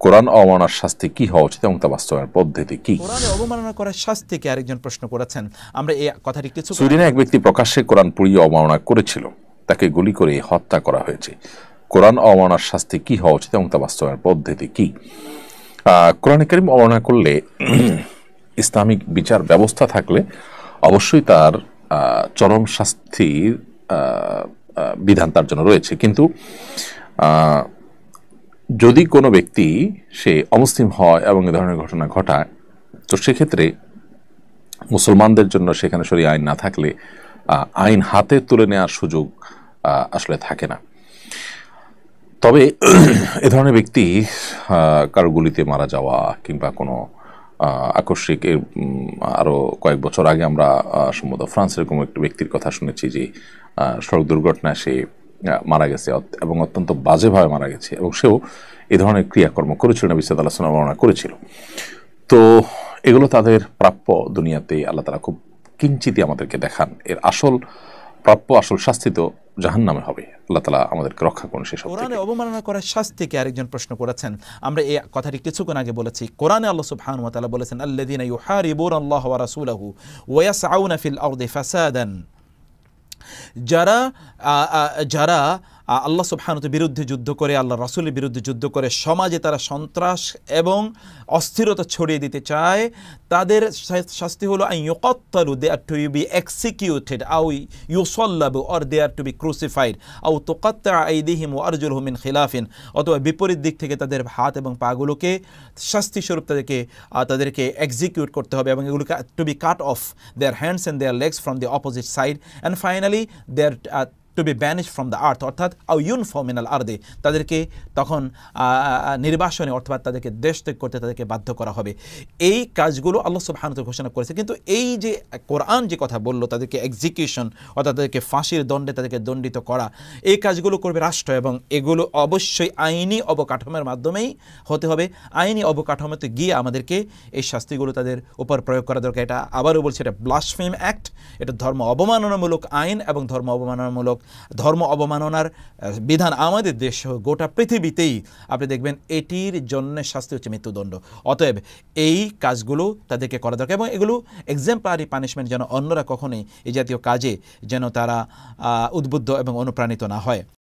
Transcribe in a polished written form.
কোরআন অবমাননার শাস্তি কি হওয়া উচিত এবং তা বাস্তবায়নের পদ্ধতি কি? কোরআনে অবমাননা করার শাস্তিকে আরেকজন প্রশ্ন করেছেন। আমরা এই কথাটি কিছু সুইডেনে এক ব্যক্তি প্রকাশ্যে কোরআন পুড়িয়ে অবমাননা করেছিল, তাকে গুলি করে হত্যা করা হয়েছে। কোরআন অবমাননার শাস্তি কি হওয়া উচিত এবং তা বাস্তবায়নের পদ্ধতি কি? কোরআন কারীম অবমাননা করলে ইসলামিক বিচার ব্যবস্থা থাকলে অবশ্যই তার চরম শাস্তির বিধান তার জন্য রয়েছে। কিন্তু যদি কোনো ব্যক্তি সে অমুসলিম হয় এবং এ ধরনের ঘটনা ঘটায়, তো সেক্ষেত্রে মুসলমানদের জন্য সেখানে শরীয়ত আইন না থাকলে আইন হাতে তুলে নেওয়ার সুযোগ আসলে থাকে না। তবে এ ধরনের ব্যক্তি কারো গুলিতে মারা যাওয়া কিংবা কোনো আকস্মিক, আরও কয়েক বছর আগে আমরা সম্ভবত ফ্রান্সের কোনো একটি ব্যক্তির কথা শুনেছি যে সড়ক দুর্ঘটনায় সে মারা গেছে এবং অত্যন্ত বাজেভাবে মারা গেছে, এবং সেও এ ধরনের ক্রিয়াকর্ম করেছিল, নবী সাল্লাল্লাহু আলাইহি ওয়াসাল্লাম বর্ণনা করেছিল। তো এগুলো তাদের প্রাপ্য, দুনিয়াতে আল্লাহ তাআলা খুব কিঞ্চিতই আমাদেরকে দেখান। এর আসল প্রাপ্য, আসল শাস্তি তো জাহান্নামে হবে। আল্লাহ তাআলা আমাদেরকে রক্ষা করুন সেসব থেকে। কোরআনে অবমাননা করার শাস্তিকে আরেকজন প্রশ্ন করেছেন। আমরা এই কথাটি কিছুক্ষণ আগে বলেছি। কোরআনে আল্লাহ সুবহানাহু ওয়া তাআলা বলেছেন, আল্লাযীনা ইউহারিবুনা আল্লাহ ওয়া রাসূলাহু ওয়া ইয়াসআউনা ফিল আরদি ফাসাদান, যারা যারা আল্লাহ সুবহানাহু ওয়া তাআলার বিরুদ্ধে যুদ্ধ করে, আল্লাহ রাসূলের বিরুদ্ধে যুদ্ধ করে, সমাজে তারা সন্ত্রাস এবং অস্থিরতা ছড়িয়ে দিতে চায়, তাদের শাস্তি হলো আন ইউকাত্তালু, they are to be executed, আও ইউসাল্লাবু, or they are to be crucified, আও তুকাত্তা আইদিহিম ওয়া আরজুলুহুম মিন খিলাফিন, অথবা বিপরীত দিক থেকে তাদের হাত এবং পাগুলোকে শাস্তিস্বরূপ তাদেরকে এক্সিকিউট করতে হবে, এবং এগুলোকে to be cut off their hands and their legs from the opposite side, and finally they're to be banish from the earth, অর্থাৎ আউ ইউনফাউ মিনাল আরদে, তাদেরকে তখন নির্বাসনে অর্থাৎ তাদেরকে দেশ ত্যাগ করতে তাদেরকে বাধ্য করা হবে। এই কাজগুলো আল্লাহ সুবহানাহু ওয়া তাআলা ঘোষণা করেছে। কিন্তু এই যে কোরআন যে কথা বললো, তাদেরকে এক্সিকিউশন অর্থাৎ তাদেরকে ফাঁসির দণ্ডে তাদেরকে দণ্ডিত করা, এই কাজগুলো করবে রাষ্ট্র, এবং এগুলো অবশ্যই আইনি অবকাঠামোর মাধ্যমেই হতে হবে। আইনি অবকাঠামোতে গিয়ে আমাদেরকে এই শাস্তিগুলো তাদের উপর প্রয়োগ করা দরকার। এটা আবারও বলছি, এটা ব্লাসফেম অ্যাক্ট, এটা ধর্ম অবমাননামূলক আইন, এবং ধর্ম অবমাননার বিধান আমাদের দেশ গোটা পৃথিবীতেই আপনি দেখবেন এটির জন্য শাস্তি হচ্ছে মৃত্যুদণ্ড। অতএব এই কাজগুলো তাদেরকে করা দরকার, এবং এগুলো এক্সাম্পলারি পানিশমেন্ট, যেন অন্যরা কখনোই এই জাতীয় কাজে যেন তারা উদ্বুদ্ধ এবং অনুপ্রাণিত না হয়।